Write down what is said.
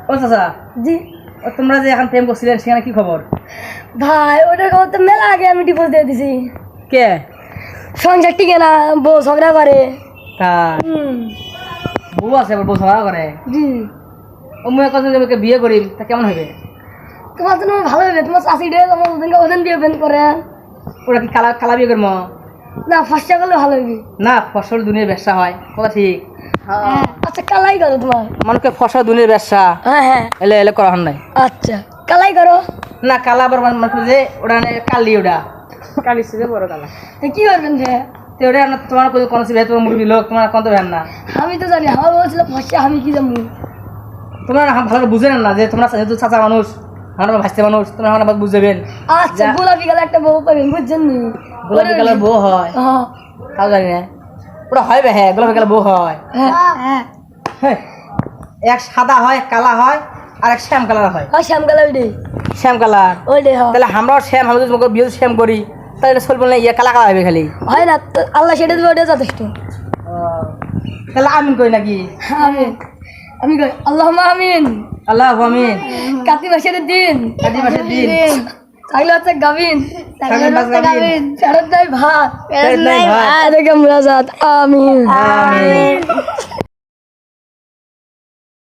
ও চাচা, জি ও তোমরা যে এখন প্রেম করছিলেন সেখানে কি খবর? ভাই, ওটার খবর তো মেলা আগে আমি ডিভোর্স দিয়ে দিছি। কে? সংসার টিকে না, বউ ঝগড়া করে। তা হুম, বউ আছে, আবার বউ ঝগড়া করে। জি। ও মুয়ে কথা যে বিয়ে করি তা কেমন হবে? তোমার তো ভালো হবে, তোমার চাষিটা তোমার ওদের বিয়ে বেন করে। ওরা কি কালা কালা বিয়ে করবো? না, ফার্স্টটা করলে ভালো হবে। না, ফসল দুনিয়ার ব্যবসা হয়, কথা ঠিক। আচ্ছা, কালাই করো তোমার। মানুষকে ফসল দুনিয়ার ব্যবসা হ্যাঁ হ্যাঁ, এলে এলে করা হয় নাই। আচ্ছা কালাই করো। না, কালা আবার মানুষ যে ওটা কালি, ওটা কালি সে বড় কালা। তো কি করবেন যে? তো ওটা তোমার কোনো তোমার মুরগি লোক তোমার কত ভ্যান না। আমি তো জানি, আমার বলছিল ফার্স্টে আমি কি জানি। তোমরা ভালো বুঝে না যে তোমরা যেহেতু চাচা মানুষ, আমরা ভাসতে মানুষ, তোমরা আমার বুঝবেন। আচ্ছা, গোলাপি কালার একটা বউ পাবেন, বুঝছেন নি? গোলাপি কালার বউ হয়? হ্যাঁ তাও জানি না। ওটা হয় বে, হ্যাঁ গোলাপি কালার বউ হয়। হ্যাঁ হ্যাঁ, হ্যাঁ, এক সাদা হয়, কালা হয়, আর এক শ্যাম কালার হয়। শ্যাম কালার ওইটাই। শ্যাম কালার। ওইটাই হয়। তাহলে আমরাও শ্যাম, আমরা যদি তোমাকে বিয়ে শ্যাম করি তাহলে চলবে না, ইয়ে কালা কালা হবে খালি। হয় না তো, আল্লাহ সেটা দেবে, ওটা যথেষ্ট। তাহলে আমিন কই নাকি? আমিন। আমি কই আল্লাহ আমিন। আল্লাহ আমিন। কাতি মাসের দিন, কাতি মাসের দিন থাকলে হচ্ছে গাভিন, থাকলে হচ্ছে গাভিন, ফেরত নাই ভাত, ফেরত নাই ভাত। দেখে মুরাজাত। আমিন আমিন।